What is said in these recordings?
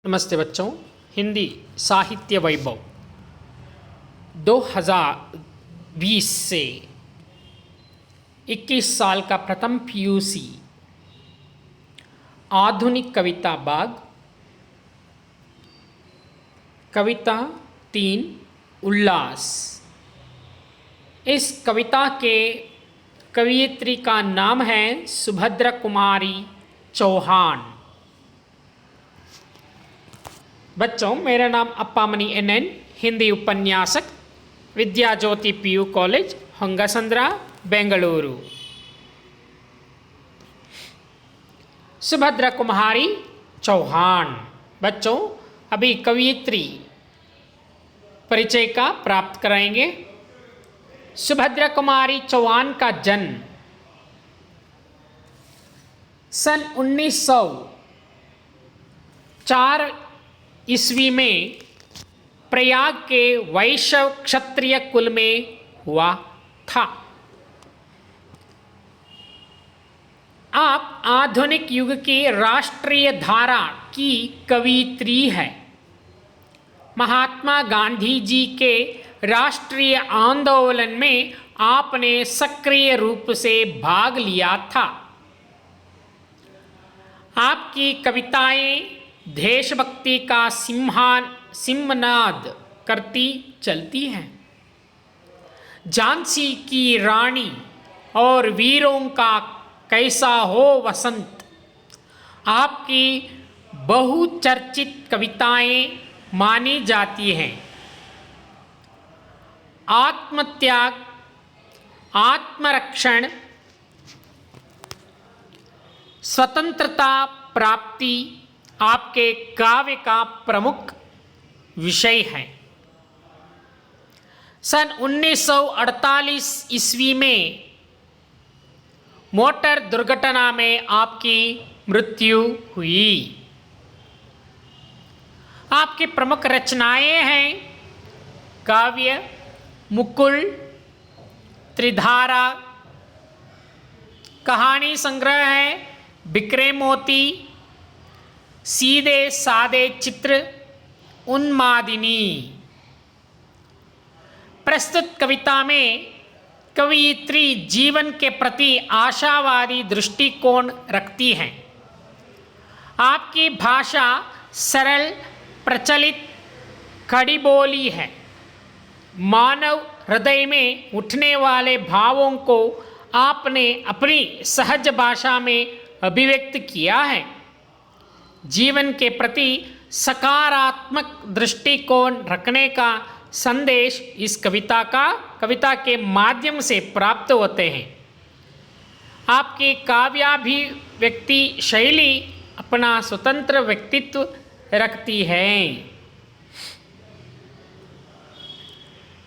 नमस्ते बच्चों। हिंदी साहित्य वैभव 2020 से 21 साल का प्रथम पीयूसी आधुनिक कविता भाग कविता 3 उल्लास। इस कविता के कवयित्री का नाम है सुभद्रा कुमारी चौहान। बच्चों, मेरा नाम अप्पामणि NN, हिंदी उपन्यासक, विद्या ज्योति PU कॉलेज, होंगसंद्रा, बेंगलुरु। सुभद्रा कुमारी चौहान। बच्चों, अभी कवयित्री परिचय का प्राप्त कराएंगे। सुभद्रा कुमारी चौहान का जन्म सन 1904 ईस्वी में प्रयाग के वैश्य क्षत्रिय कुल में हुआ था। आप आधुनिक युग की राष्ट्रीय धारा की कवयित्री है। महात्मा गांधी जी के राष्ट्रीय आंदोलन में आपने सक्रिय रूप से भाग लिया था। आपकी कविताएं देशभक्ति का सिंहनाद करती चलती हैं। झांसी की रानी और वीरों का कैसा हो वसंत आपकी बहुचर्चित कविताएं मानी जाती हैं। आत्मत्याग, आत्मरक्षण, स्वतंत्रता प्राप्ति आपके काव्य का प्रमुख विषय है। सन 1948 ईस्वी में मोटर दुर्घटना में आपकी मृत्यु हुई। आपकी प्रमुख रचनाएं हैं काव्य मुकुल, त्रिधारा, कहानी संग्रह है बिखरे मोती, सीधे सादे चित्र, उन्मादिनी। प्रस्तुत कविता में कवयित्री जीवन के प्रति आशावादी दृष्टिकोण रखती हैं। आपकी भाषा सरल, प्रचलित, खड़ी बोली है। मानव हृदय में उठने वाले भावों को आपने अपनी सहज भाषा में अभिव्यक्त किया है। जीवन के प्रति सकारात्मक दृष्टिकोण रखने का संदेश इस कविता के माध्यम से प्राप्त होते हैं। आपकी काव्याभिव्यक्ति शैली अपना स्वतंत्र व्यक्तित्व रखती है।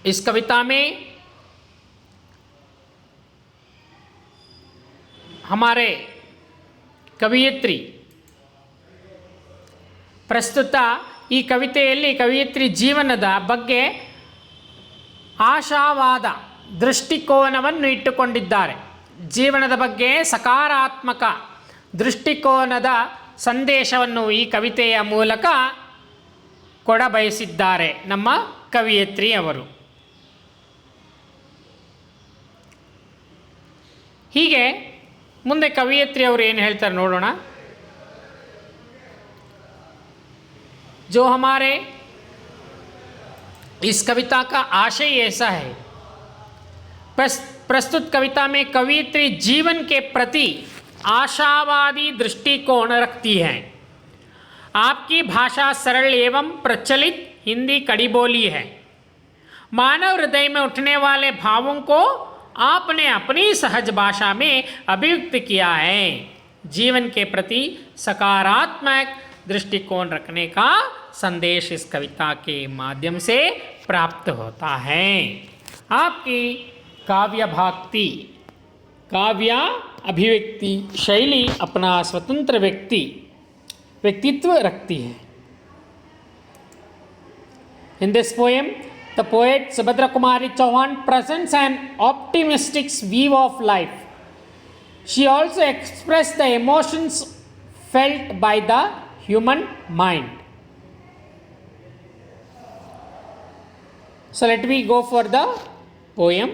इस कविता में हमारे कवयित्री ಪ್ರಸ್ತುತ ಈ ಕವಿತೆಯಲ್ಲಿ ಕವಯಿತ್ರಿ ಜೀವನದ ಬಗ್ಗೆ ಆಶಾವಾದ ದೃಷ್ಟಿಕೋನವನ್ನು ಇಟ್ಟುಕೊಂಡಿದ್ದಾರೆ. ಜೀವನದ ಬಗ್ಗೆ ಸಕಾರಾತ್ಮಕ ದೃಷ್ಟಿಕೋನದ ಸಂದೇಶವನ್ನು ಈ ಕವಿತೆಯ ಮೂಲಕ ಕೊಡಬಯಸಿದ್ದಾರೆ ನಮ್ಮ ಕವಯಿತ್ರಿ ಅವರು. ಹೀಗೆ ಮುಂದೆ ಕವಯಿತ್ರಿ ಅವರು ಏನು ಹೇಳ್ತಾರೆ ನೋಡೋಣ. जो हमारे इस कविता का आशय ऐसा है, प्रस्तुत कविता में कवयित्री जीवन के प्रति आशावादी दृष्टिकोण रखती है। आपकी भाषा सरल एवं प्रचलित हिंदी कड़ी बोली है। मानव हृदय में उठने वाले भावों को आपने अपनी सहज भाषा में अभिव्यक्त किया है। जीवन के प्रति सकारात्मक दृष्टिकोण रखने का संदेश इस कविता के माध्यम से प्राप्त होता है। आपकी काव्य अभिव्यक्ति शैली अपना स्वतंत्र व्यक्तित्व रखती है। In this poem, the poet Subhadra Kumari Chauhan presents an optimistic view of life. She also expressed the emotions felt by the human mind. So let me go for the poem.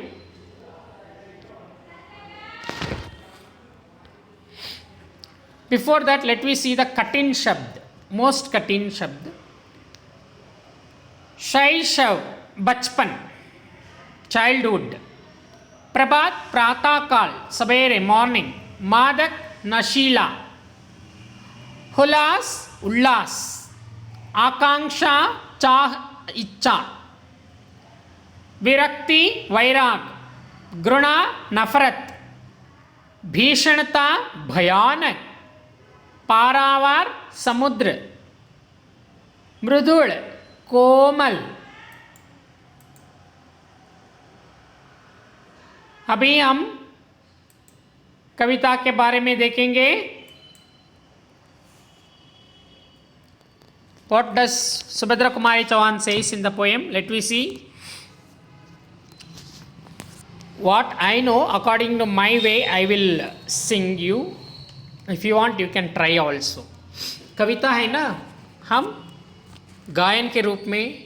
Before that, let me see the Katin Shabd, most Katin Shabd. शैशव, बचपन, childhood. प्रभात, प्रातः काल, सवेरे, morning. मादक, नशीला. हुलास, उल्लास. आकांक्षा, चाह, इच्छा. विरक्ति, वैराग. घृणा, नफरत. भीषणता, भयानक. पारावार, समुद्र. मृदुल, कोमल. अभी हम कविता के बारे में देखेंगे. What does Subhadra Kumari Chauhan says in the poem? Let me see. What I know, according to my way, I will sing you. If you want, you can try also. कविता है ना, हम गायन के रूप में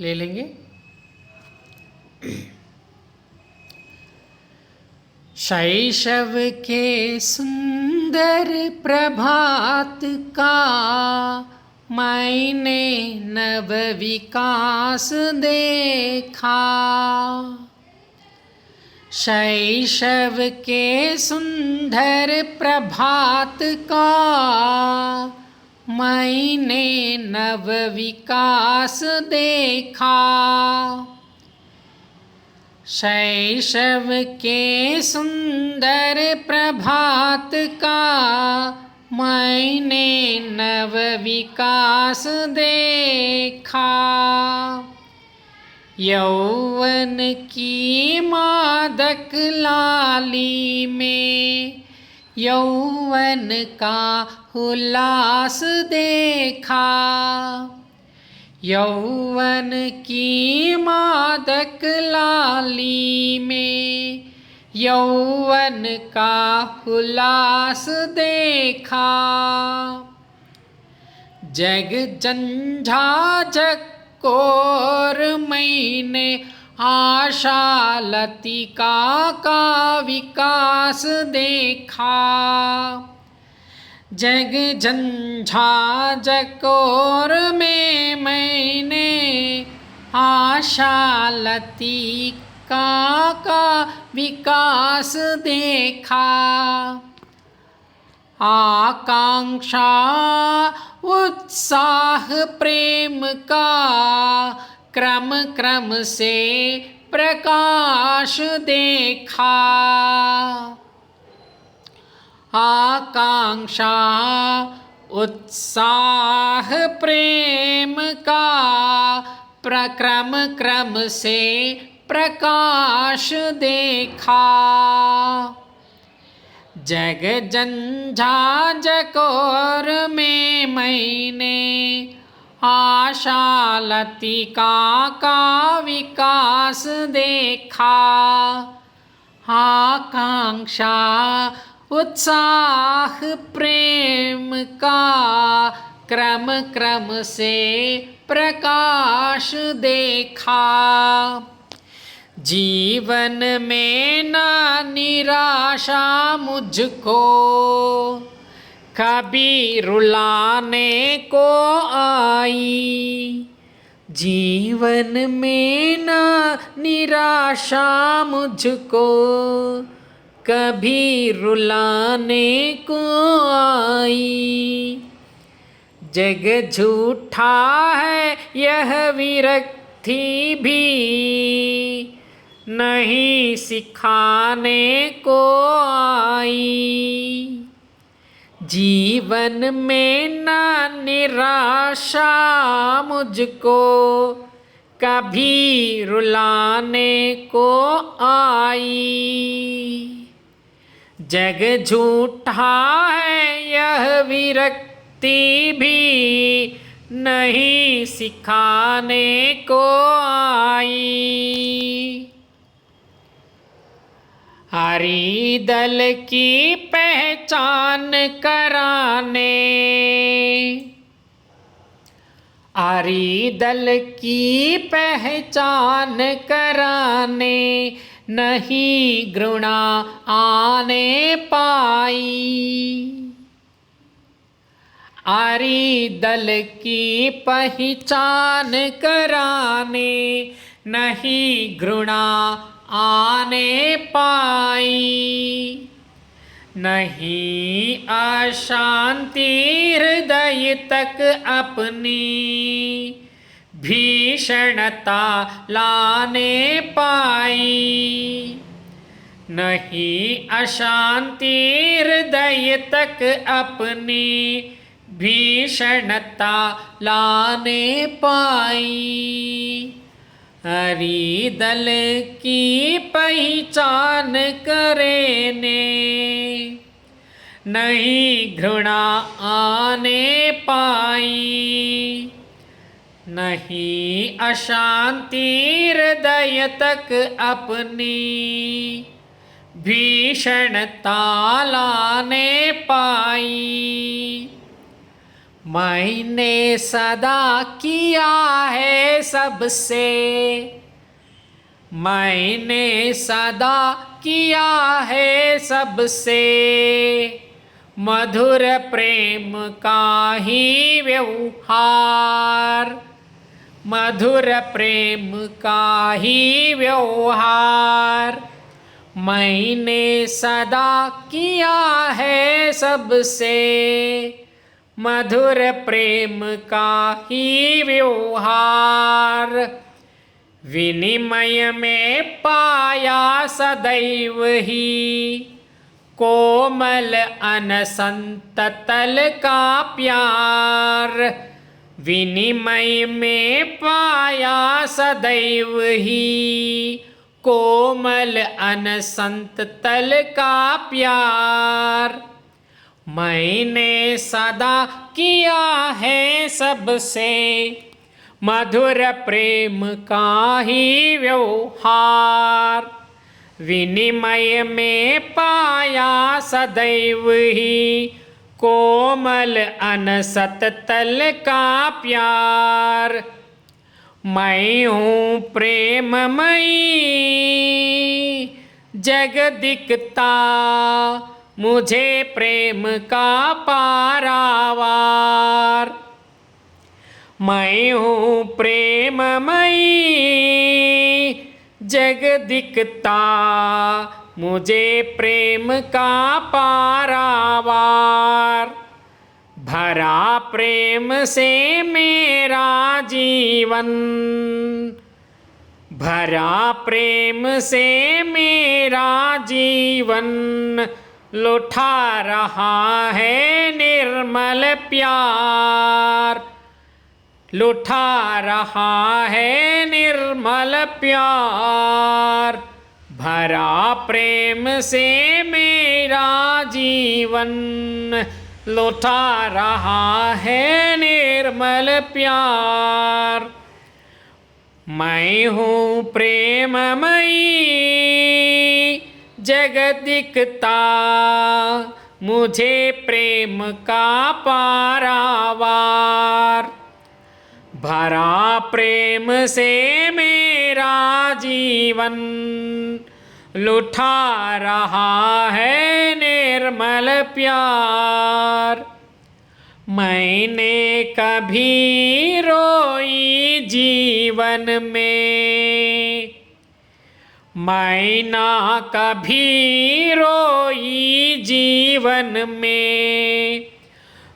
ले लेंगे. शैशव के सुंदर प्रभात का मैंने नव विकास देखा. शैशव के सुंदर प्रभात का मैंने नव विकास देखा. शैशव के सुंदर प्रभात का मैंने नव विकास देखा. यौवन की मादक लाली में यौवन का उल्लास देखा. यौवन की मादक लाली में यौवन का उल्लास देखा. जग झंझाझक और मैंने आशा लतिका का विकास देखा. जग झंझाझक और में मैंने आशा लतिका का विकास देखा. आकांक्षा उत्साह प्रेम का क्रम क्रम से प्रकाश देखा. आकांक्षा उत्साह प्रेम का प्रक्रम क्रम से प्रकाश देखा. जग झंझाझक और में मैंने आशा लतिका का विकास देखा. आकांक्षा उत्साह प्रेम का क्रम क्रम से प्रकाश देखा. जीवन में ना निराशा मुझको कभी रुलाने को आई. जीवन में ना निराशा मुझको कभी रुलाने को आई. जग झूठा है यह विरक्ति भी नहीं सिखाने को आई. जीवन में ना निराशा मुझको कभी रुलाने को आई. जग झूठा है यह विरक्ति भी नहीं सिखाने को आई. हरि दल की पहचान कराने आरी दल की पहचान कराने नहीं घृणा आने पाई। आरी दल की पहचान कराने नहीं घृणा आने पाई। नहीं अशांति हृदय तक अपनी भीषणता लाने पाई। नहीं अशांति हृदय तक अपनी भीषणता लाने पाई। हरि दल की पहचान करेने नहीं घृणा आने पाई। नहीं अशांति हृदय तक अपनी भीषणता लाने पाई। मैंने सदा किया है सबसे, मैंने सदा किया है सबसे मधुर प्रेम का ही व्यवहार। मधुर प्रेम का ही व्यवहार मैंने सदा किया है सबसे मधुर प्रेम का ही व्यवहार। विनिमय में पाया सदैव ही कोमल अनसंत तल का प्यार। विनिमय में पाया सदैव ही कोमल अनसंत तल का प्यार। मैंने सदा किया है सबसे मधुर प्रेम का ही व्यवहार। विनिमय में पाया सदैव ही कोमल अनसत तल का प्यार। मैं हूँ प्रेममयी जग दिखता मुझे प्रेम का पारावार। मैं हूँ प्रेममयी जग दिखता मुझे प्रेम का पारावार। भरा प्रेम से मेरा जीवन, भरा प्रेम से मेरा जीवन लुटा रहा है निर्मल प्यार। लुटा रहा है निर्मल प्यार। भरा प्रेम से मेरा जीवन लुटा रहा है निर्मल प्यार। मैं हूँ प्रेममयी जग दिखता मुझे प्रेम का पारावार। भरा प्रेम से मेरा जीवन लुटा रहा है निर्मल प्यार। मैंने कभी रोई जीवन में, मैं ना कभी रोई जीवन में।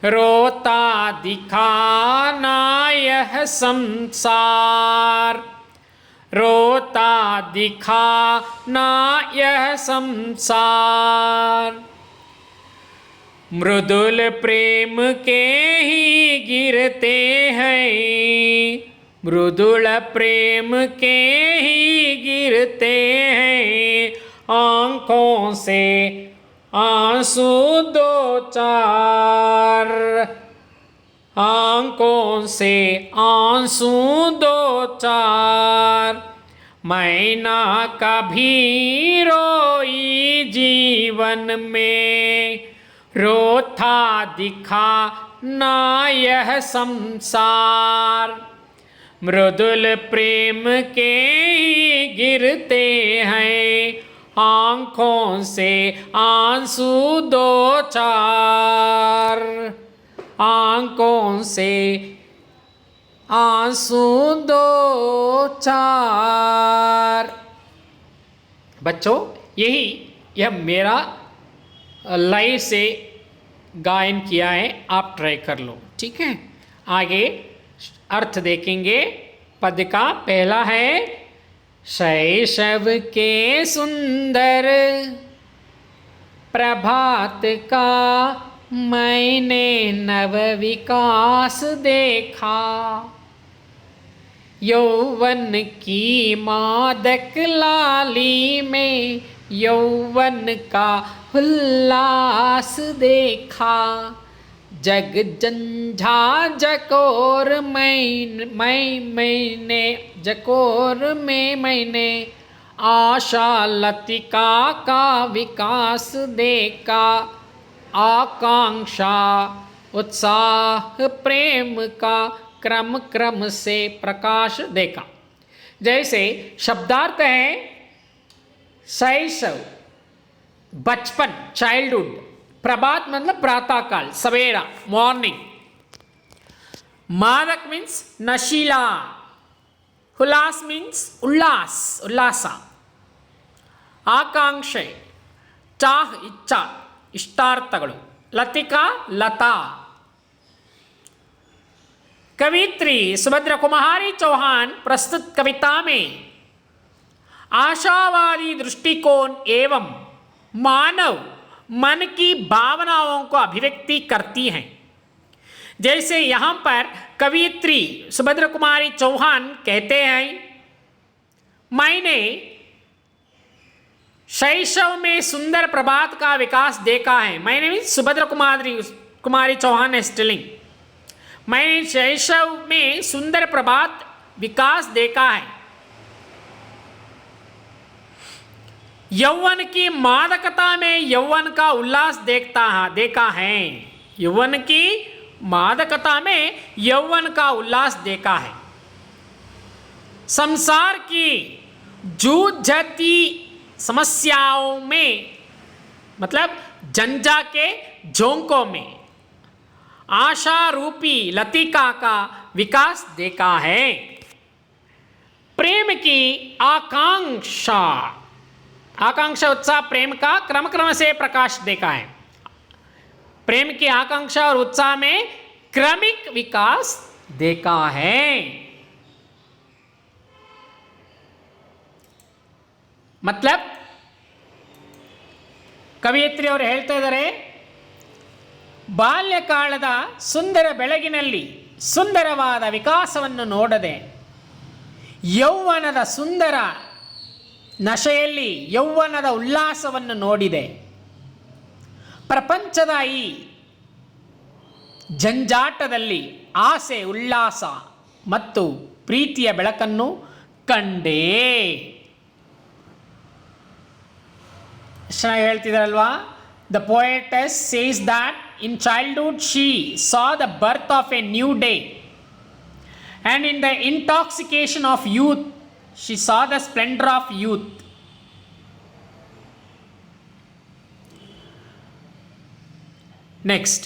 रोता दिखाना यह संसार, रोता दिखाना यह संसार। मृदुल प्रेम के ही गिरते हैं, मृदुल प्रेम के ही गिरते हैं आँखों से आंसू दो चार। आँखों से आंसू दो चार। मैं ना कभी रोई जीवन में, रोता दिखा ना यह संसार। मृदुल प्रेम के ही गिरते हैं आँखों से आंसू दो चार, आँखों से आंसू दो चार। बच्चों यह मेरा लाइव से गायन किया है, आप ट्राई कर लो, ठीक है। आगे अर्थ देखेंगे। पद का पहला है शैशव के सुंदर प्रभात का मैंने नव विकास देखा, यौवन की मादक लाली में यौवन का उल्लास देखा। जग जंझा जकोर मैंने जकोर में मैंने आशा लतिका का विकास देखा, आकांक्षा उत्साह प्रेम का क्रम क्रम से प्रकाश देखा। जैसे शब्दार्थ है शैशव बचपन चाइल्डहुड, प्रभात मतलब प्रातःकाल सवेरा मॉर्निंग, मादक मीन्स नशीला, उल्लास मीन्स उल्लास, आकांक्षे चाह इच्छा इष्टार्थगळु, लतिका लता। कवित्री सुभद्रा कुमारी चौहान प्रस्तुत कविता में आशावादी दृष्टिकोण एवं मानव मन की भावनाओं को अभिव्यक्ति करती हैं। जैसे यहाँ पर कवियत्री सुभद्रा कुमारी चौहान कहते हैं, मैंने शैशव में सुंदर प्रभात का विकास देखा है। मैंने सुभद्रा कुमारी चौहान है स्टिलिंग, मैंने शैशव में सुंदर प्रभात विकास देखा है। यौवन की मादकता में यौवन का उल्लास देखा है। यौवन की मादकता में यौवन का उल्लास देखा है। संसार की जूझती समस्याओं में मतलब जंजा के झोंकों में आशा रूपी लतिका का विकास देखा है। प्रेम की आकांक्षा उत्साह प्रेम का क्रम क्रम से प्रकाश देखा है। प्रेम की आकांक्षा और उत्साह में क्रमिक विकास देखा है। मतलब ಕವಿಯತ್ರಿ ಅವರು ಹೇಳ್ತಾ ಇದ್ದಾರೆ, ಬಾಲ್ಯಕಾಲದ ಸುಂದರ ಬೆಳಗಿನಲ್ಲಿ ಸುಂದರವಾದ ವಿಕಾಸವನ್ನು ನೋಡದೆ ಯೌವನದ ಸುಂದರ ನಶೆಯಲ್ಲಿ ಯೌವನದ ಉಲ್ಲಾಸವನ್ನು ನೋಡಿದೆ. ಪ್ರಪಂಚದ ಈ ಜಂಜಾಟದಲ್ಲಿ ಆಸೆ ಉಲ್ಲಾಸ ಮತ್ತು ಪ್ರೀತಿಯ ಬೆಳಕನ್ನು ಕಂಡೇ. ಚೆನ್ನಾಗಿ ಹೇಳ್ತಿದ್ದಾರಲ್ವಾ. The poetess says that in childhood she saw the birth of a new day, and in the intoxication of youth she saw the splendor of youth. Next,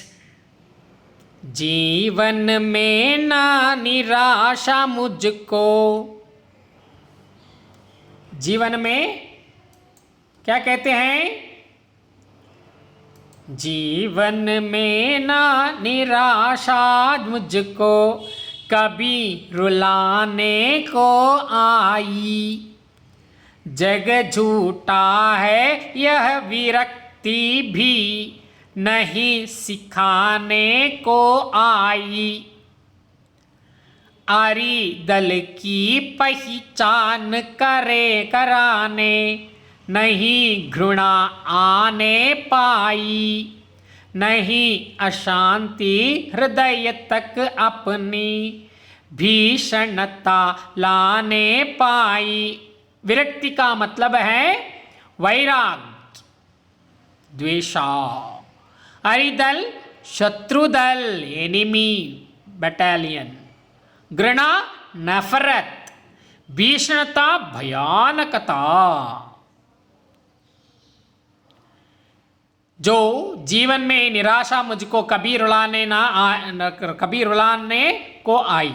जीवन में ना निराशा मुझको. जीवन में क्या कहते हैं? जीवन में ना निराशा मुझको कभी रुलाने को आई. जग झूठा है यह विरक्ति भी नहीं सिखाने को आई. आरी दल की पहचान कराने नहीं घृणा आने पाई. नहीं अशांति हृदय तक अपनी भीषणता लाने पाई. विरक्ति का मतलब है वैराग द्वेषा. हरिदल शत्रुदल एनिमी बटालियन, घृणा नफरत, भीषणता भयानकता। जो जीवन में निराशा मुझको कभी रुलाने को आई,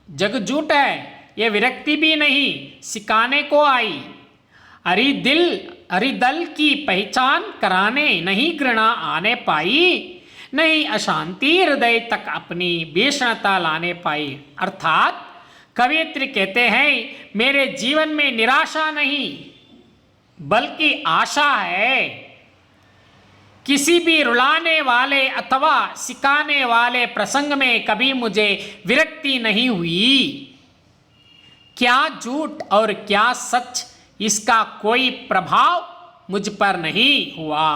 जग झूठ है, ये विरक्ति भी नहीं सिखाने को आई। अरिदल की पहचान कराने नहीं घृणा आने पाई, नहीं अशांति हृदय तक अपनी भीषणता लाने पाई। अर्थात कवयित्री कहते हैं, मेरे जीवन में निराशा नहीं बल्कि आशा है। किसी भी रुलाने वाले अथवा सिखाने वाले प्रसंग में कभी मुझे विरक्ति नहीं हुई। क्या झूठ और क्या सच, इसका कोई प्रभाव मुझ पर नहीं हुआ।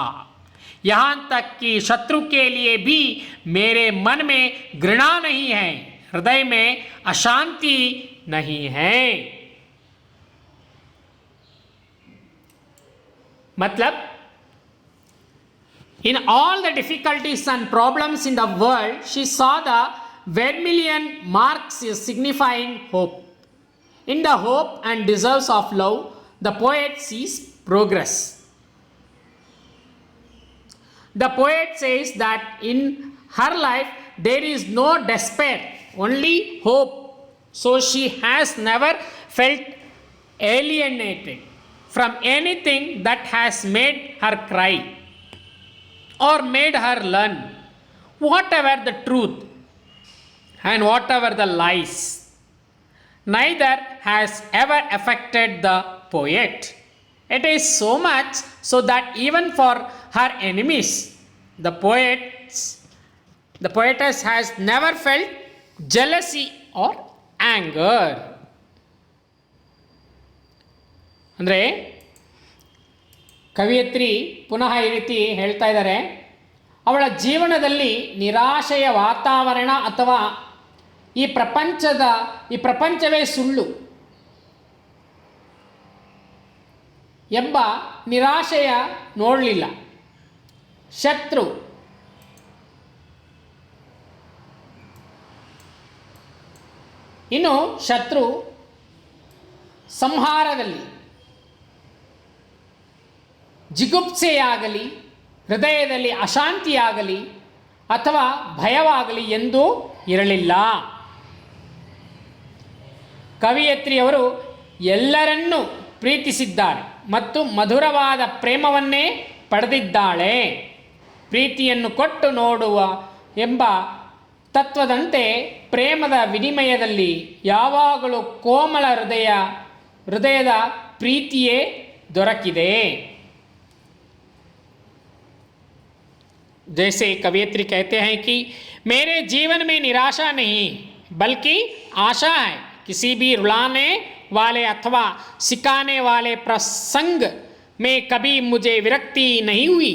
यहाँ तक कि शत्रु के लिए भी मेरे मन में घृणा नहीं है, हृदय में अशांति नहीं है। मतलब in all the difficulties and problems in the world, she saw the vermilion marks signifying hope. In the hope and deserves of love, the poet sees progress. The poet says that in her life there is no despair, only hope. So she has never felt alienated from anything that has made her cry or made her learn whatever the truth and whatever the lies. Neither has ever affected the poet. It is so much so that even for her enemies, the poetess has never felt jealousy or anger. ಅಂದರೆ ಕವಿಯತ್ರಿ ಪುನಃ ಈ ರೀತಿ ಹೇಳ್ತಾ ಇದ್ದಾರೆ, ಅವಳ ಜೀವನದಲ್ಲಿ ನಿರಾಶೆಯ ವಾತಾವರಣ ಅಥವಾ ಈ ಪ್ರಪಂಚವೇ ಸುಳ್ಳು ಎಂಬ ನಿರಾಶೆಯ ನೋಡಲಿಲ್ಲ. ಶತ್ರು ಇನ್ನು ಶತ್ರು ಸಂಹಾರದಲ್ಲಿ ಜಿಗುಪ್ಸೆಯಾಗಲಿ, ಹೃದಯದಲ್ಲಿ ಅಶಾಂತಿಯಾಗಲಿ ಅಥವಾ ಭಯವಾಗಲಿ ಎಂದೂ ಇರಲಿಲ್ಲ. ಕವಿಯತ್ರಿಯವರು ಎಲ್ಲರನ್ನೂ ಪ್ರೀತಿಸಿದ್ದಾರೆ ಮತ್ತು ಮಧುರವಾದ ಪ್ರೇಮವನ್ನೇ ಪಡೆದಿದ್ದಾಳೆ. ಪ್ರೀತಿಯನ್ನು ಕೊಟ್ಟು ನೋಡುವ ಎಂಬ ತತ್ವದಂತೆ ಪ್ರೇಮದ ವಿನಿಮಯದಲ್ಲಿ ಯಾವಾಗಲೂ ಕೋಮಲ ಹೃದಯದ ಪ್ರೀತಿಯೇ ದೊರಕಿದೆ. जैसे कवियत्री कहते हैं कि मेरे जीवन में निराशा नहीं बल्कि आशा है। किसी भी रुलाने वाले अथवा सिखाने वाले प्रसंग में कभी मुझे विरक्ति नहीं हुई।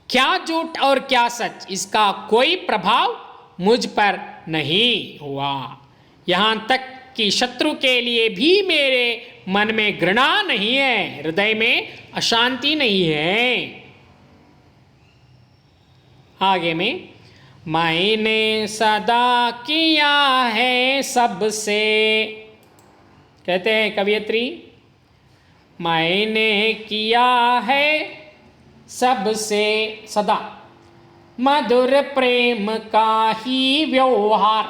क्या झूठ और क्या सच, इसका कोई प्रभाव मुझ पर नहीं हुआ। यहाँ तक कि शत्रु के लिए भी मेरे मन में घृणा नहीं है, हृदय में अशांति नहीं है। आगे में मैंने सदा किया है सबसे, कहते हैं कवियत्री, मैंने किया है सबसे सदा मधुर प्रेम का ही व्यवहार,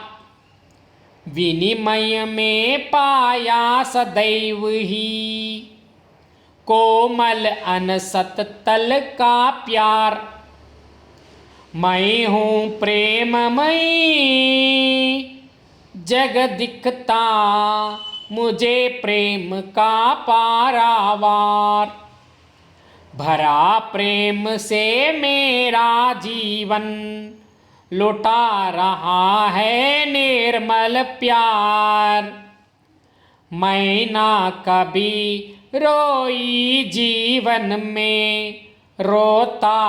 विनिमय में पाया सदैव ही कोमल अनसत तल का प्यार। मैं हूँ प्रेममयी, जग दिखता मुझे प्रेम का पारावार। भरा प्रेम से मेरा जीवन लुटा रहा है निर्मल प्यार। मैं ना कभी रोई जीवन में, रोता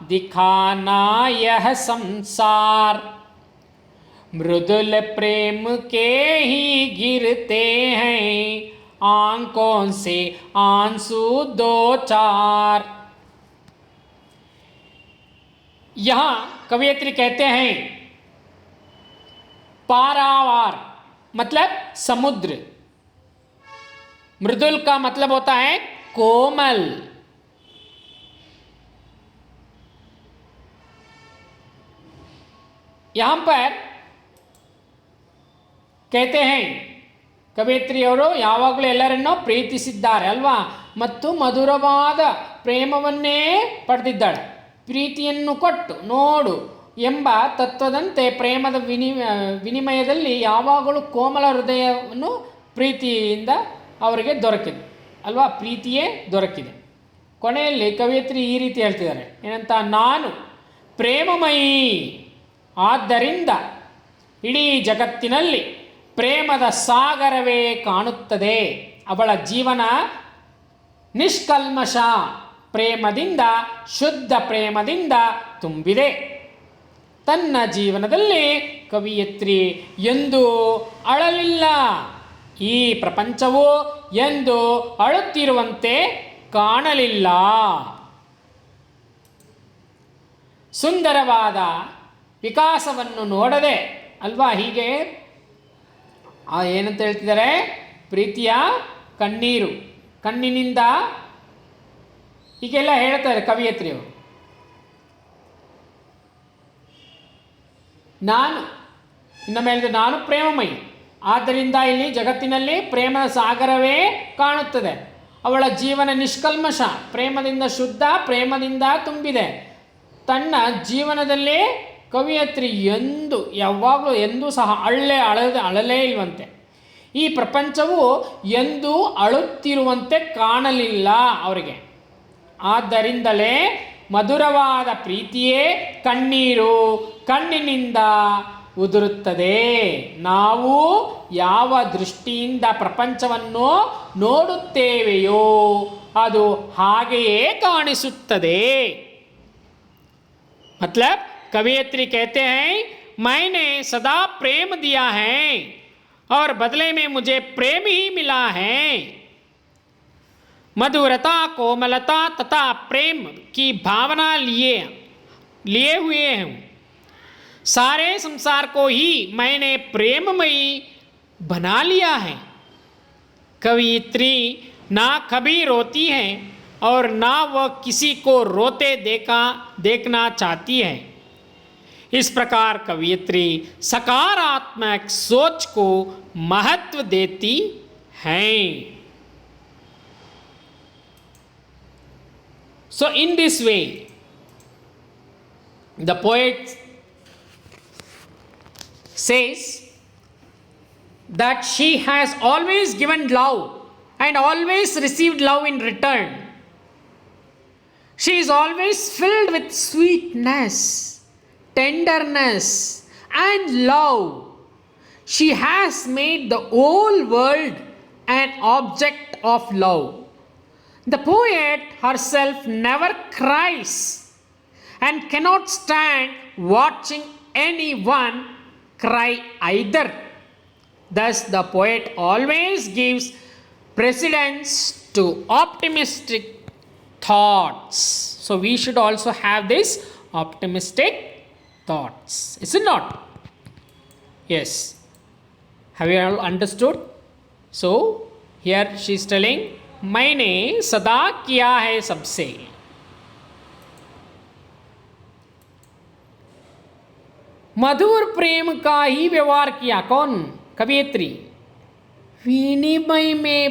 दिखाना यह संसार। मृदुल प्रेम के ही गिरते हैं आंखों से आंसू दो चार। यहाँ कवयित्री कहते हैं पारावार मतलब समुद्र, मृदुल का मतलब होता है कोमल। यहां पर कहते हैं ಕವಯಿತ್ರಿಯವರು ಯಾವಾಗಲೂ ಎಲ್ಲರನ್ನೂ ಪ್ರೀತಿಸಿದ್ದಾರೆ ಅಲ್ವಾ, ಮತ್ತು ಮಧುರವಾದ ಪ್ರೇಮವನ್ನೇ ಪಡೆದಿದ್ದಾಳೆ. ಪ್ರೀತಿಯನ್ನು ಕೊಟ್ಟು ನೋಡು ಎಂಬ ತತ್ವದಂತೆ ಪ್ರೇಮದ ವಿನಿಮಯದಲ್ಲಿ ಯಾವಾಗಲೂ ಕೋಮಲ ಹೃದಯವನ್ನು ಪ್ರೀತಿಯಿಂದ ಅವರಿಗೆ ದೊರಕಿದೆ ಅಲ್ವಾ, ಪ್ರೀತಿಯೇ ದೊರಕಿದೆ. ಕೊನೆಯಲ್ಲಿ ಕವಯಿತ್ರಿ ಈ ರೀತಿ ಹೇಳ್ತಿದ್ದಾರೆ ಏನಂತ, ನಾನು ಪ್ರೇಮಮಯಿ, ಆದ್ದರಿಂದ ಇಡೀ ಜಗತ್ತಿನಲ್ಲಿ ಪ್ರೇಮದ ಸಾಗರವೇ ಕಾಣುತ್ತದೆ. ಅವಳ ಜೀವನ ನಿಷ್ಕಲ್ಮಶ ಪ್ರೇಮದಿಂದ, ಶುದ್ಧ ಪ್ರೇಮದಿಂದ ತುಂಬಿದೆ. ತನ್ನ ಜೀವನದಲ್ಲಿ ಕವಯಿತ್ರಿ ಎಂದೂ ಅಳಲಿಲ್ಲ. ಈ ಪ್ರಪಂಚವು ಎಂದು ಅಳುತ್ತಿರುವಂತೆ ಕಾಣಲಿಲ್ಲ. ಸುಂದರವಾದ ವಿಕಾಸವನ್ನು ನೋಡದೆ ಅಲ್ವಾ, ಹೀಗೆ ಏನಂತ ಹೇಳ್ತಿದ್ದಾರೆ, ಪ್ರೀತಿಯ ಕಣ್ಣೀರು, ಕಣ್ಣಿನಿಂದ ಹೀಗೆಲ್ಲ ಹೇಳ್ತಾರೆ ಕವಯಿತ್ರಿಯವರು. ನಾನು ಇನ್ನೊಮ್ಮೆ ಹೇಳಿದ್ರೆ, ನಾನು ಪ್ರೇಮಮಯಿ, ಆದ್ದರಿಂದ ಇಲ್ಲಿ ಜಗತ್ತಿನಲ್ಲಿ ಪ್ರೇಮದ ಸಾಗರವೇ ಕಾಣುತ್ತದೆ. ಅವಳ ಜೀವನ ನಿಷ್ಕಲ್ಮಶ, ಪ್ರೇಮದಿಂದ ಶುದ್ಧ, ಪ್ರೇಮದಿಂದ ತುಂಬಿದೆ. ತನ್ನ ಜೀವನದಲ್ಲಿ ಕವಯಿತ್ರಿ ಯಾವಾಗಲೂ ಎಂದೂ ಸಹ ಅಳಲೇ ಇಲ್ವಂತೆ. ಈ ಪ್ರಪಂಚವು ಎಂದೂ ಅಳುತ್ತಿರುವಂತೆ ಕಾಣಲಿಲ್ಲ ಅವರಿಗೆ. ಆದ್ದರಿಂದಲೇ ಮಧುರವಾದ ಪ್ರೀತಿಯೇ ಕಣ್ಣೀರು, ಕಣ್ಣಿನಿಂದ ಉದುರುತ್ತದೆ. ನಾವು ಯಾವ ದೃಷ್ಟಿಯಿಂದ ಪ್ರಪಂಚವನ್ನು ನೋಡುತ್ತೇವೆಯೋ ಅದು ಹಾಗೆಯೇ ಕಾಣಿಸುತ್ತದೆ. मतलब कवयित्री कहते हैं, मैंने सदा प्रेम दिया है और बदले में मुझे प्रेम ही मिला है. मधुरता, कोमलता तथा प्रेम की भावना लिए हुए हूँ. सारे संसार को ही मैंने प्रेममयी बना लिया है. कवयित्री ना कभी रोती है और ना वह किसी को रोते देखना चाहती है. इस प्रकार कवयित्री सकारात्मक सोच को महत्व देती हैं. So in this way the poet says that she has always given love and always received love in return. She is always filled with sweetness, tenderness and love. She has made the whole world an object of love. The poet herself never cries and cannot stand watching anyone cry either. Thus the poet always gives precedence to optimistic thoughts. So we should also have this optimistic thoughts, is it not? Yes. Have you all understood? So here she is telling, मैंने सदा किया है सबसे. मधुर प्रेम का ही व्यवहार किया. कौन? कवयित्री. विनिमय में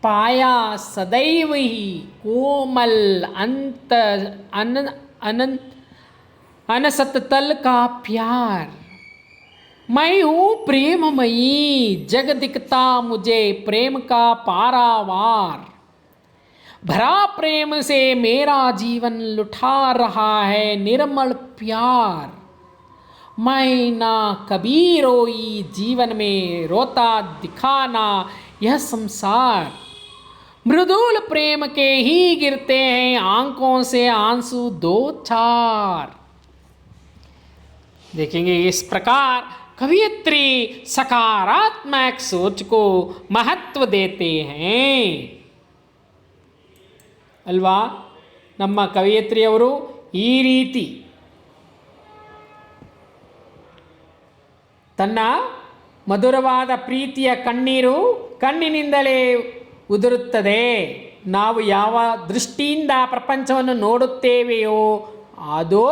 पाया सदैव ही कोमल अंत अनसत तल का प्यार. मैं हूँ प्रेममयी, जग दिखता मुझे प्रेम का पारावार. भरा प्रेम से मेरा जीवन लुटा रहा है निर्मल प्यार. मैं ना कभी रोई जीवन में रोता दिखाना यह संसार. मृदुल प्रेम के ही गिरते हैं आंखों से आंसू दो चार. देखेंगे इस प्रकार कवयित्री सकारात्मक सोच को महत्व देते हैं ಅಲ್ವಾ. ನಮ್ಮ ಕವಯಿತ್ರಿಯವರು ಈ ರೀತಿ ತನ್ನ ಮಧುರವಾದ ಪ್ರೀತಿಯ ಕಣ್ಣೀರು ಕಣ್ಣಿನಿಂದಲೇ ಉದುರುತ್ತದೆ. ನಾವು ಯಾವ ದೃಷ್ಟಿಯಿಂದ ಪ್ರಪಂಚವನ್ನು ನೋಡುತ್ತೇವೆಯೋ ಅದು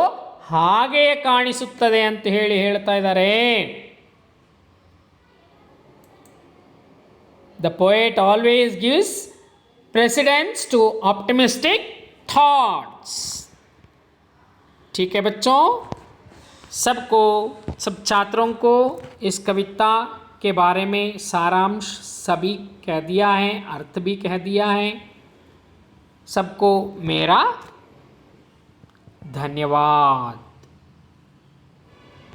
ಹಾಗೆಯೇ ಕಾಣಿಸುತ್ತದೆ ಅಂತ ಹೇಳ್ತಾ ಇದ್ದಾರೆ. The poet always gives precedence to optimistic thoughts. ठीक है बच्चों, सब छात्रों को इस कविता के बारे में सारांश सभी कह दिया है, अर्थ भी कह दिया है. सबको मेरा धन्यवाद.